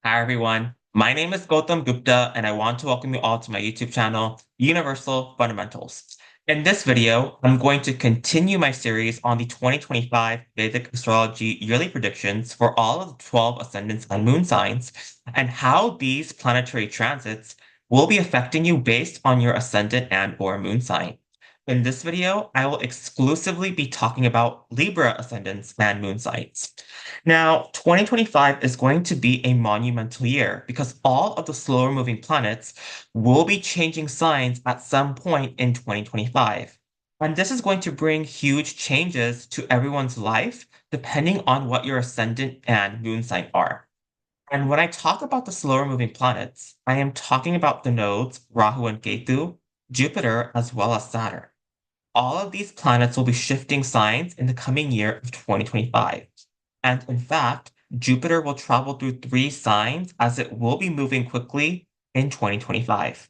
Hi everyone, my name is Gautam Gupta and I want to welcome you all to my YouTube channel, Universal Fundamentals. In this video, I'm going to continue my series on the 2025 Vedic Astrology yearly predictions for all of the 12 ascendants and moon signs and how these planetary transits will be affecting you based on your ascendant and or moon sign. In this video, I will exclusively be talking about Libra ascendants and moon signs. Now, 2025 is going to be a monumental year because all of the slower moving planets will be changing signs at some point in 2025. And this is going to bring huge changes to everyone's life depending on what your ascendant and moon sign are. And when I talk about the slower moving planets, I am talking about the nodes Rahu and Ketu, Jupiter, as well as Saturn. All of these planets will be shifting signs in the coming year of 2025. And in fact, Jupiter will travel through three signs as it will be moving quickly in 2025.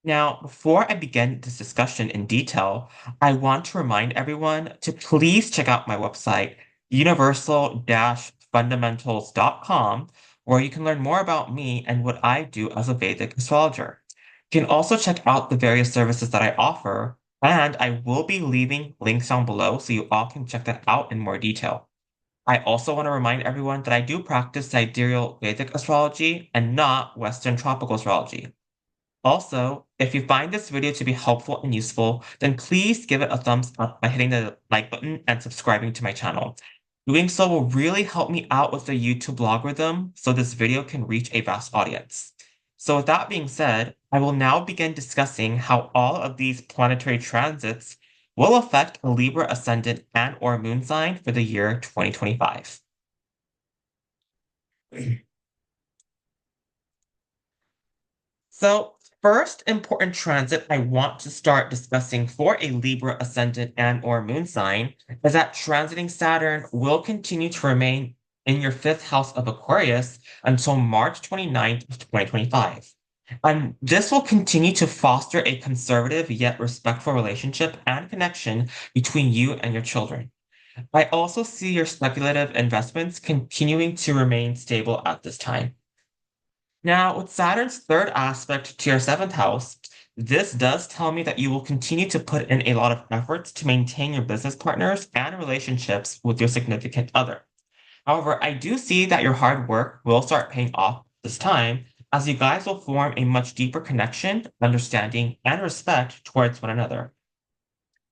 Now, before I begin this discussion in detail, I want to remind everyone to please check out my website, universal-fundamentals.com, where you can learn more about me and what I do as a Vedic astrologer. You can also check out the various services that I offer, and I will be leaving links down below so you all can check that out in more detail. I also want to remind everyone that I do practice sidereal Vedic astrology and not Western tropical astrology. Also, if you find this video to be helpful and useful, then please give it a thumbs up by hitting the like button and subscribing to my channel. Doing so will really help me out with the YouTube algorithm so this video can reach a vast audience. So with that being said, I will now begin discussing how all of these planetary transits will affect a Libra ascendant and or moon sign for the year 2025. So, first important transit I want to start discussing for a Libra ascendant and or moon sign is that transiting Saturn will continue to remain in your fifth house of Aquarius until March 29th of 2025. And this will continue to foster a conservative yet respectful relationship and connection between you and your children. I also see your speculative investments continuing to remain stable at this time. Now, with Saturn's third aspect to your seventh house, this does tell me that you will continue to put in a lot of efforts to maintain your business partners and relationships with your significant other. However, I do see that your hard work will start paying off this time as you guys will form a much deeper connection, understanding, and respect towards one another.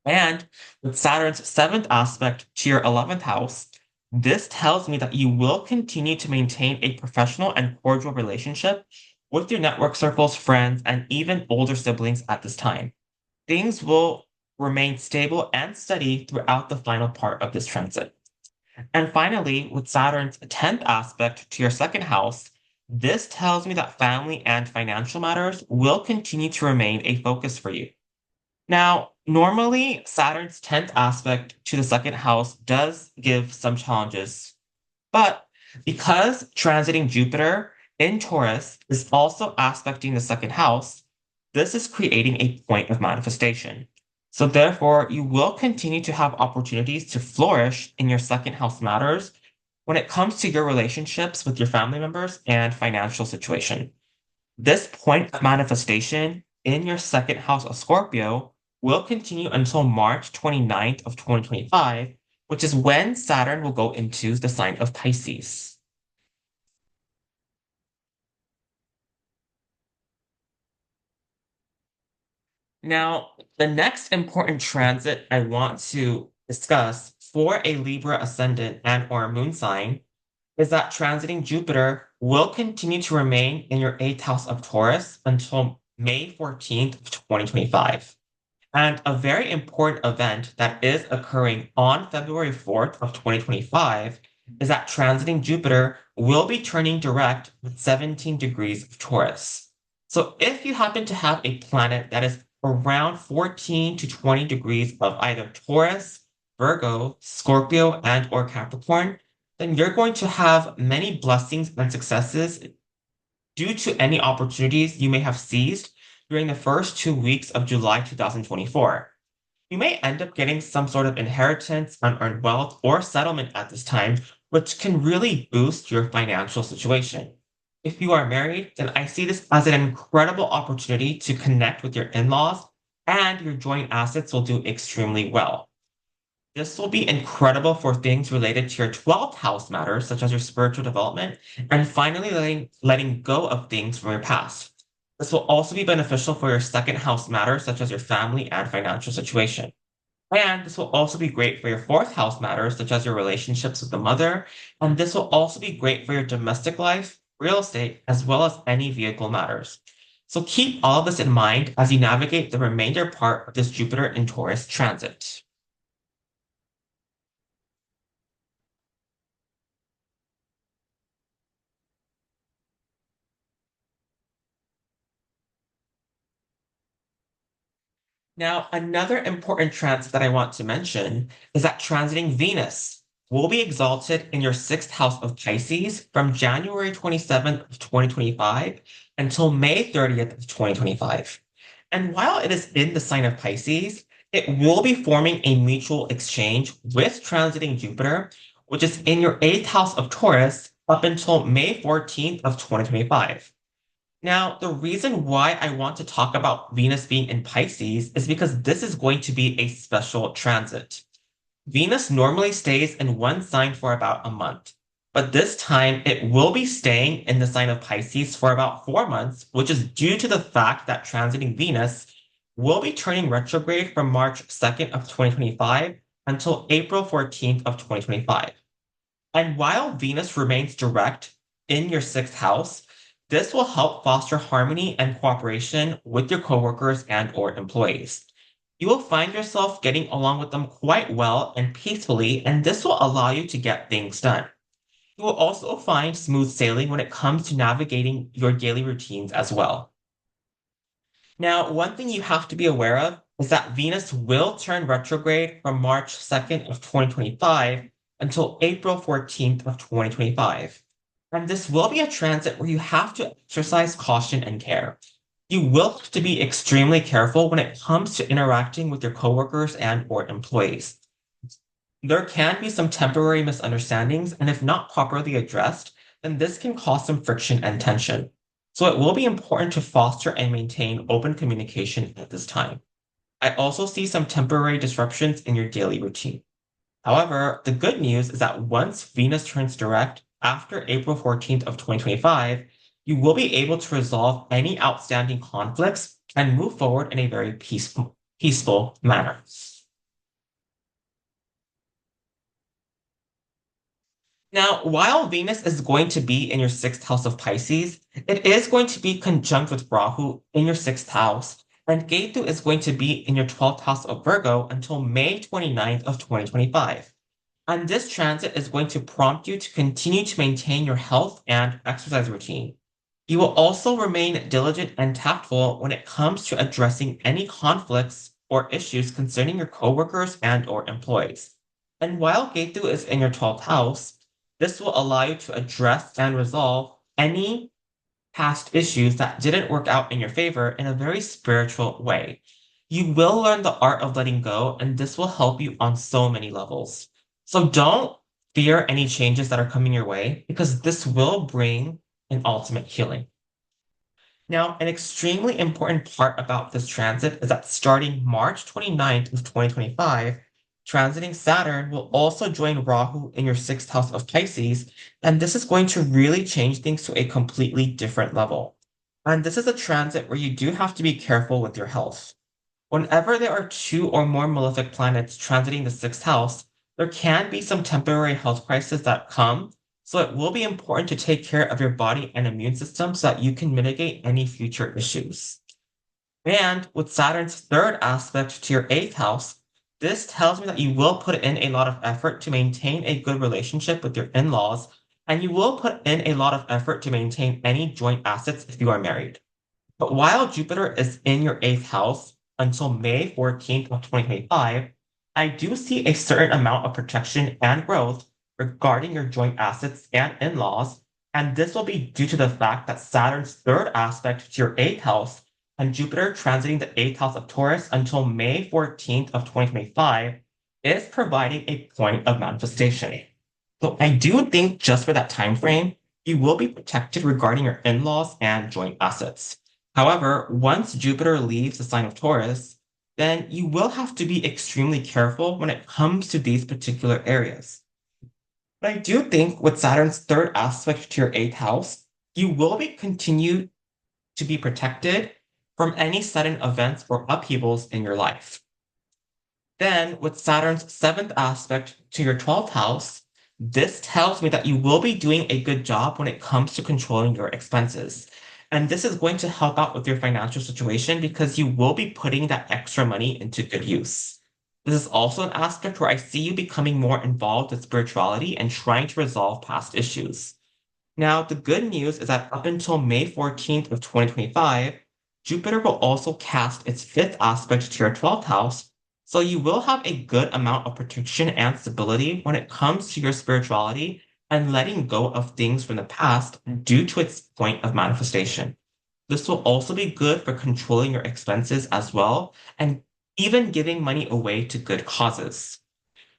And with Saturn's seventh aspect to your 11th house, this tells me that you will continue to maintain a professional and cordial relationship with your network circles, friends, and even older siblings at this time. Things will remain stable and steady throughout the final part of this transit. And finally, with Saturn's 10th aspect to your second house, this tells me that family and financial matters will continue to remain a focus for you. Now, normally Saturn's 10th aspect to the second house does give some challenges, but because transiting Jupiter in Taurus is also aspecting the second house, this is creating a point of manifestation. So therefore, you will continue to have opportunities to flourish in your second house matters when it comes to your relationships with your family members and financial situation. This point of manifestation in your second house of Scorpio will continue until March 29th of 2025, which is when Saturn will go into the sign of Pisces. Now, the next important transit I want to discuss for a Libra ascendant and or moon sign is that transiting Jupiter will continue to remain in your eighth house of Taurus until May 14th of 2025. And a very important event that is occurring on February 4th of 2025 is that transiting Jupiter will be turning direct with 17 degrees of Taurus. So if you happen to have a planet that is around 14 to 20 degrees of either Taurus, Virgo, Scorpio, and or Capricorn, then you're going to have many blessings and successes due to any opportunities you may have seized during the first 2 weeks of July 2024. You may end up getting some sort of inheritance, unearned wealth, or settlement at this time, which can really boost your financial situation. If you are married, then I see this as an incredible opportunity to connect with your in-laws, and your joint assets will do extremely well. This will be incredible for things related to your 12th house matters, such as your spiritual development, and finally letting go of things from your past. This will also be beneficial for your second house matters, such as your family and financial situation. And this will also be great for your fourth house matters, such as your relationships with the mother. And this will also be great for your domestic life, real estate, as well as any vehicle matters. So keep all of this in mind as you navigate the remainder part of this Jupiter in Taurus transit. Now, another important transit that I want to mention is that transiting Venus will be exalted in your sixth house of Pisces from January 27th of 2025 until May 30th of 2025. And while it is in the sign of Pisces, it will be forming a mutual exchange with transiting Jupiter, which is in your eighth house of Taurus up until May 14th of 2025. Now, the reason why I want to talk about Venus being in Pisces is because this is going to be a special transit. Venus normally stays in one sign for about a month, but this time it will be staying in the sign of Pisces for about 4 months, which is due to the fact that transiting Venus will be turning retrograde from March 2nd of 2025 until April 14th of 2025. And while Venus remains direct in your sixth house, this will help foster harmony and cooperation with your coworkers and or employees. You will find yourself getting along with them quite well and peacefully, and this will allow you to get things done. You will also find smooth sailing when it comes to navigating your daily routines as well. Now, one thing you have to be aware of is that Venus will turn retrograde from March 2nd of 2025 until April 14th of 2025. And this will be a transit where you have to exercise caution and care. You will have to be extremely careful when it comes to interacting with your coworkers and or employees. There can be some temporary misunderstandings, and if not properly addressed, then this can cause some friction and tension. So it will be important to foster and maintain open communication at this time. I also see some temporary disruptions in your daily routine. However, the good news is that once Venus turns direct after April 14th of 2025, you will be able to resolve any outstanding conflicts and move forward in a very peaceful manner. Now, while Venus is going to be in your sixth house of Pisces, it is going to be conjunct with Rahu in your sixth house, and Ketu is going to be in your 12th house of Virgo until May 29th of 2025. And this transit is going to prompt you to continue to maintain your health and exercise routine. You will also remain diligent and tactful when it comes to addressing any conflicts or issues concerning your coworkers and or employees. And while Ketu is in your 12th house, this will allow you to address and resolve any past issues that didn't work out in your favor in a very spiritual way. You will learn the art of letting go, and this will help you on so many levels. So don't fear any changes that are coming your way because this will bring an ultimate healing. Now, an extremely important part about this transit is that starting March 29th of 2025, transiting Saturn will also join Rahu in your sixth house of Pisces, and this is going to really change things to a completely different level. And this is a transit where you do have to be careful with your health. Whenever there are two or more malefic planets transiting the sixth house, there can be some temporary health crises that come, so it will be important to take care of your body and immune system so that you can mitigate any future issues. And with Saturn's third aspect to your eighth house, this tells me that you will put in a lot of effort to maintain a good relationship with your in-laws, and you will put in a lot of effort to maintain any joint assets if you are married. But while Jupiter is in your eighth house until May 14th of 2025, I do see a certain amount of protection and growth regarding your joint assets and in-laws, and this will be due to the fact that Saturn's third aspect to your eighth house and Jupiter transiting the eighth house of Taurus until May 14th of 2025 is providing a point of manifestation. So I do think just for that time frame, you will be protected regarding your in-laws and joint assets. However, once Jupiter leaves the sign of Taurus, then you will have to be extremely careful when it comes to these particular areas. But I do think with Saturn's third aspect to your eighth house, you will be continue to be protected from any sudden events or upheavals in your life. Then, with Saturn's seventh aspect to your 12th house, this tells me that you will be doing a good job when it comes to controlling your expenses. And this is going to help out with your financial situation because you will be putting that extra money into good use. This is also an aspect where I see you becoming more involved with spirituality and trying to resolve past issues. Now, the good news is that up until May 14th of 2025, Jupiter will also cast its fifth aspect to your 12th house, so you will have a good amount of protection and stability when it comes to your spirituality and letting go of things from the past due to its point of manifestation. This will also be good for controlling your expenses as well, and even giving money away to good causes.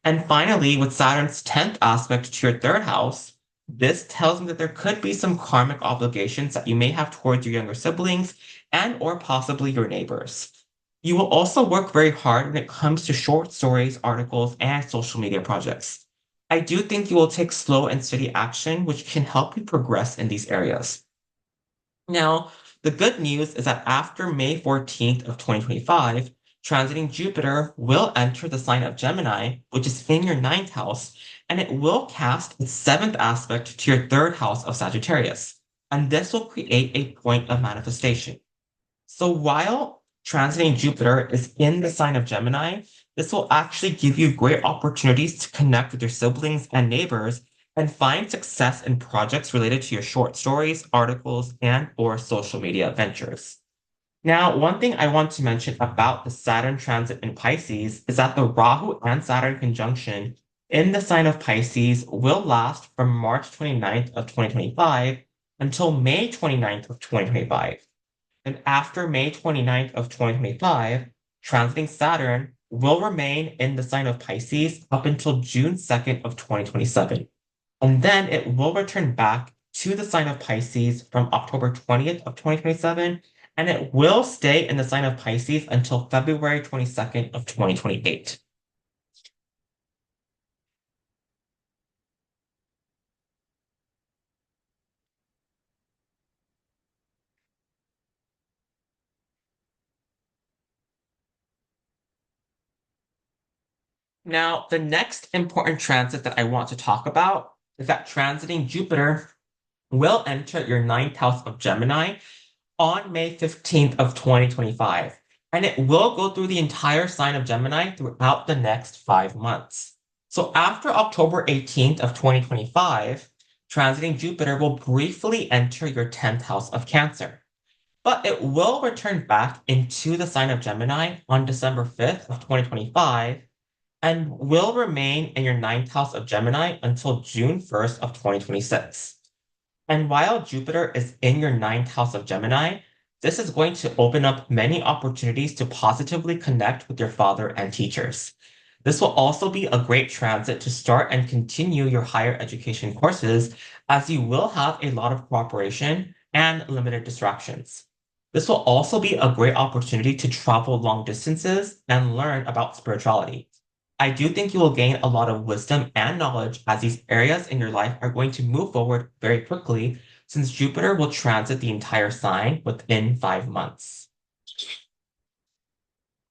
And finally, with Saturn's 10th aspect to your third house, this tells me that there could be some karmic obligations that you may have towards your younger siblings and or possibly your neighbors. You will also work very hard when it comes to short stories, articles, and social media projects. I do think you will take slow and steady action, which can help you progress in these areas. Now, the good news is that after May 14th of 2025, transiting Jupiter will enter the sign of Gemini, which is in your ninth house, and it will cast its seventh aspect to your third house of Sagittarius. And this will create a point of manifestation. So while transiting Jupiter is in the sign of Gemini, this will actually give you great opportunities to connect with your siblings and neighbors and find success in projects related to your short stories, articles, and or social media ventures. Now, one thing I want to mention about the Saturn transit in Pisces is that the Rahu and Saturn conjunction in the sign of Pisces will last from March 29th of 2025 until May 29th of 2025. And after May 29th of 2025, transiting Saturn will remain in the sign of Pisces up until June 2nd of 2027. And then it will return back to the sign of Pisces from October 20th of 2027, and it will stay in the sign of Pisces until February 22nd of 2028. Now, the next important transit that I want to talk about is that transiting Jupiter will enter your ninth house of Gemini on May 15th of 2025, and it will go through the entire sign of Gemini throughout the next 5 months. So after October 18th of 2025, transiting Jupiter will briefly enter your 10th house of Cancer, but it will return back into the sign of Gemini on December 5th of 2025 and will remain in your ninth house of Gemini until June 1st of 2026. And while Jupiter is in your ninth house of Gemini, this is going to open up many opportunities to positively connect with your father and teachers. This will also be a great transit to start and continue your higher education courses, as you will have a lot of cooperation and limited distractions. This will also be a great opportunity to travel long distances and learn about spirituality. I do think you will gain a lot of wisdom and knowledge as these areas in your life are going to move forward very quickly, since Jupiter will transit the entire sign within 5 months.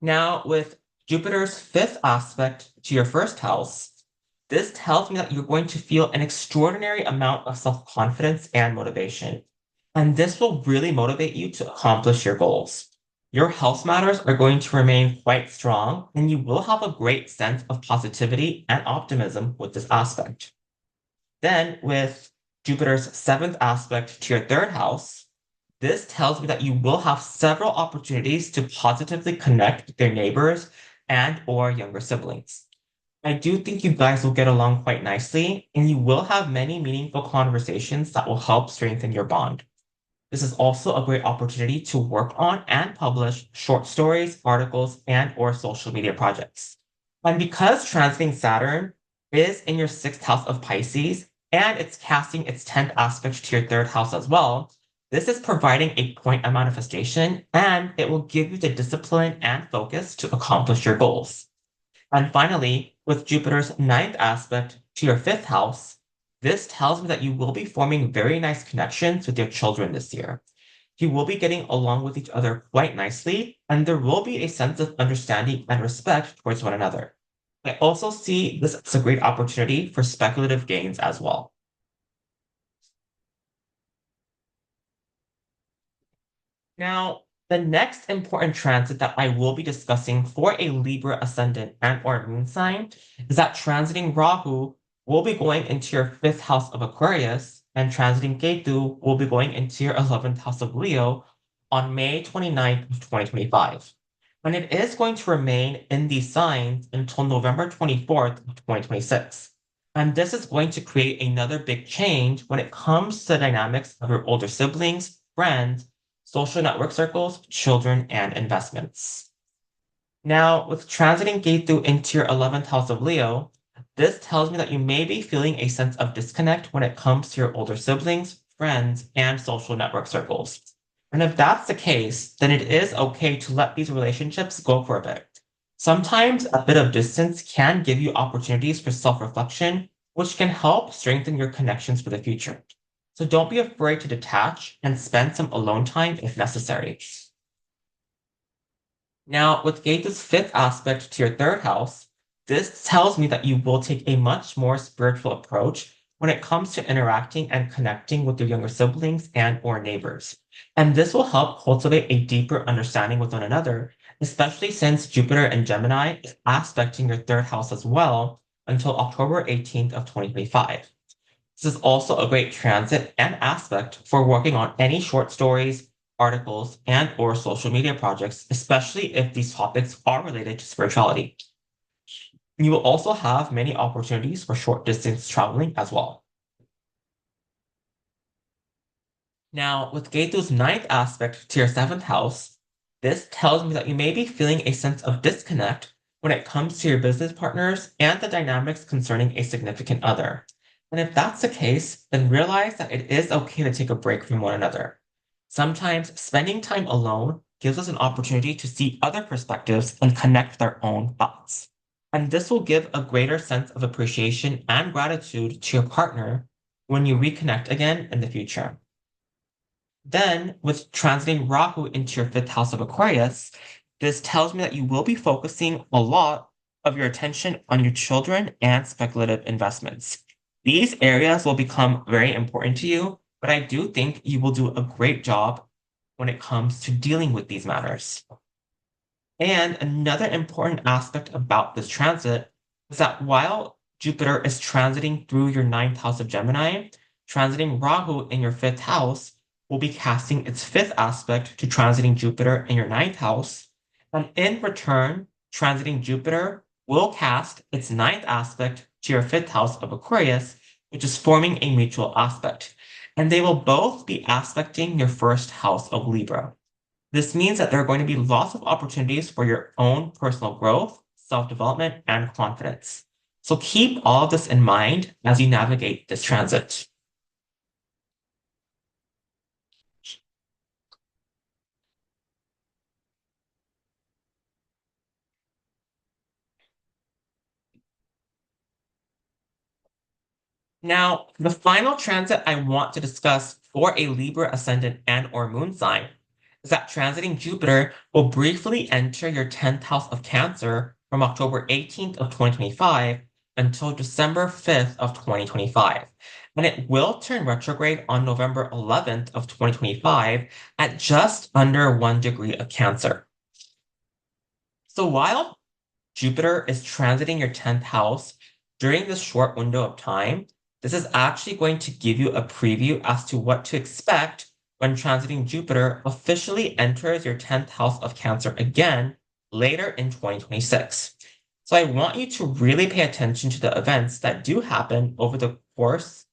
Now, with Jupiter's fifth aspect to your first house, this tells me that you're going to feel an extraordinary amount of self-confidence and motivation. And this will really motivate you to accomplish your goals. Your health matters are going to remain quite strong, and you will have a great sense of positivity and optimism with this aspect. Then, with Jupiter's seventh aspect to your third house, this tells me that you will have several opportunities to positively connect with your neighbors and or younger siblings. I do think you guys will get along quite nicely, and you will have many meaningful conversations that will help strengthen your bond. This is also a great opportunity to work on and publish short stories, articles, and or social media projects. And because transiting Saturn is in your sixth house of Pisces, and it's casting its 10th aspect to your third house as well. This is providing a point of manifestation, and it will give you the discipline and focus to accomplish your goals. And finally, with Jupiter's ninth aspect to your fifth house, this tells me that you will be forming very nice connections with your children this year. You will be getting along with each other quite nicely, and there will be a sense of understanding and respect towards one another. I also see this as a great opportunity for speculative gains as well. Now, the next important transit that I will be discussing for a Libra ascendant and or moon sign is that transiting Rahu will be going into your fifth house of Aquarius, and transiting Ketu will be going into your 11th house of Leo on May 29th of 2025. And it is going to remain in these signs until November 24th of 2026. And this is going to create another big change when it comes to the dynamics of your older siblings, friends, social network circles, children, and investments. Now, with transiting Ketu into your 11th house of Leo, this tells me that you may be feeling a sense of disconnect when it comes to your older siblings, friends, and social network circles. And if that's the case, then it is okay to let these relationships go for a bit. Sometimes a bit of distance can give you opportunities for self-reflection, which can help strengthen your connections for the future. So don't be afraid to detach and spend some alone time if necessary. Now, with Ketu's fifth aspect to your third house, this tells me that you will take a much more spiritual approach when it comes to interacting and connecting with your younger siblings and or neighbors. And this will help cultivate a deeper understanding with one another, especially since Jupiter and Gemini is aspecting your third house as well until October 18th of 2025. This is also a great transit and aspect for working on any short stories, articles, and or social media projects, especially if these topics are related to spirituality. You will also have many opportunities for short distance traveling as well. Now, with Ketu's ninth aspect to your seventh house, this tells me that you may be feeling a sense of disconnect when it comes to your business partners and the dynamics concerning a significant other. And if that's the case, then realize that it is okay to take a break from one another. Sometimes spending time alone gives us an opportunity to see other perspectives and connect with our own thoughts. And this will give a greater sense of appreciation and gratitude to your partner when you reconnect again in the future. Then, with transiting Rahu into your fifth house of Aquarius, this tells me that you will be focusing a lot of your attention on your children and speculative investments. These areas will become very important to you, but I do think you will do a great job when it comes to dealing with these matters. And another important aspect about this transit is that while Jupiter is transiting through your ninth house of Gemini, transiting Rahu in your fifth house will be casting its fifth aspect to transiting Jupiter in your ninth house. And in return, transiting Jupiter will cast its ninth aspect to your fifth house of Aquarius, which is forming a mutual aspect. And they will both be aspecting your first house of Libra. This means that there are going to be lots of opportunities for your own personal growth, self-development, and confidence. So keep all of this in mind as you navigate this transit. Now, the final transit I want to discuss for a Libra ascendant and or moon sign is that transiting Jupiter will briefly enter your 10th house of Cancer from October 18th of 2025 until December 5th of 2025. And it will turn retrograde on November 11th of 2025 at just under 1 degree of Cancer. So while Jupiter is transiting your 10th house during this short window of time, this is actually going to give you a preview as to what to expect when transiting Jupiter officially enters your 10th house of Cancer again later in 2026. So I want you to really pay attention to the events that do happen over the course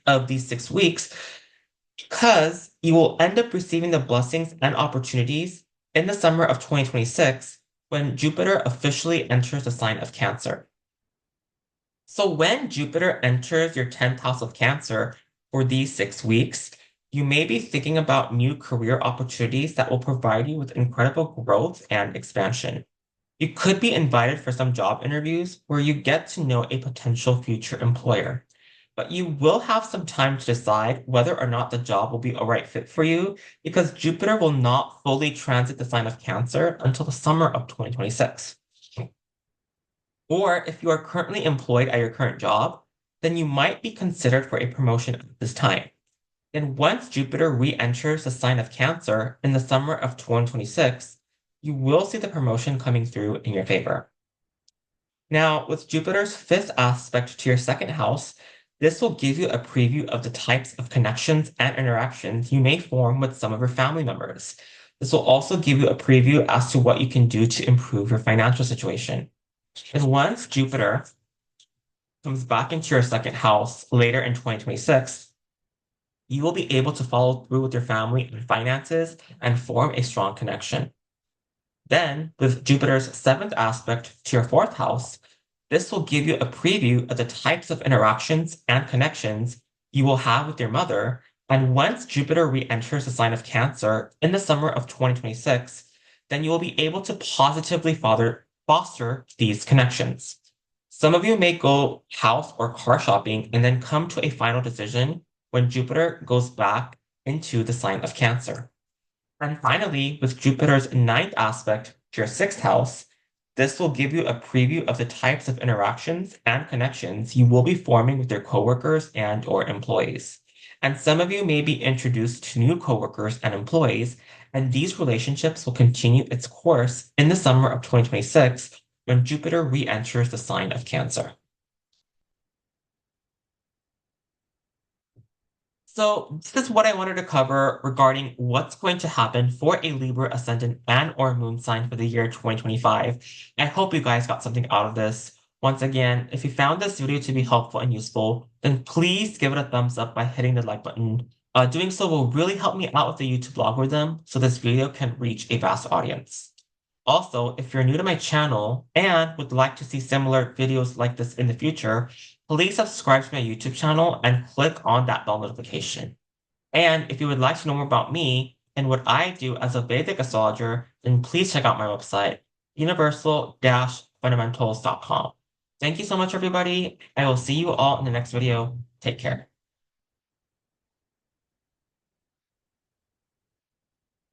of these 6 weeks, because you will end up receiving the blessings and opportunities in the summer of 2026 when Jupiter officially enters the sign of Cancer. So when Jupiter enters your 10th house of Cancer for these 6 weeks, you may be thinking about new career opportunities that will provide you with incredible growth and expansion. You could be invited for some job interviews where you get to know a potential future employer. But you will have some time to decide whether or not the job will be a right fit for you because Jupiter will not fully transit the sign of Cancer until the summer of 2026. Or if you are currently employed at your current job, then you might be considered for a promotion at this time. And once Jupiter re-enters the sign of Cancer in the summer of 2026, you will see the promotion coming through in your favor. Now, with Jupiter's fifth aspect to your second house, this will give you a preview of the types of connections and interactions you may form with some of your family members. This will also give you a preview as to what you can do to improve your financial situation. And once Jupiter comes back into your second house later in 2026, you will be able to follow through with your family and finances and form a strong connection. Then, with Jupiter's seventh aspect to your fourth house, this will give you a preview of the types of interactions and connections you will have with your mother. And once Jupiter re-enters the sign of Cancer in the summer of 2026, then you will be able to positively foster these connections. Some of you may go house or car shopping and then come to a final decision when Jupiter goes back into the sign of Cancer. And finally, with Jupiter's ninth aspect to your sixth house, this will give you a preview of the types of interactions and connections you will be forming with your coworkers and or employees. And some of you may be introduced to new coworkers and employees, and these relationships will continue its course in the summer of 2026 when Jupiter re-enters the sign of Cancer. So this is what I wanted to cover regarding what's going to happen for a Libra ascendant and or moon sign for the year 2025. I hope you guys got something out of this. Once again, if you found this video to be helpful and useful, then please give it a thumbs up by hitting the like button. Doing so will really help me out with the YouTube algorithm so this video can reach a vast audience. Also, if you're new to my channel and would like to see similar videos like this in the future, please subscribe to my YouTube channel and click on that bell notification. And if you would like to know more about me and what I do as a Vedic astrologer, then please check out my website, universal-fundamentals.com. Thank you so much, everybody. I will see you all in the next video. Take care.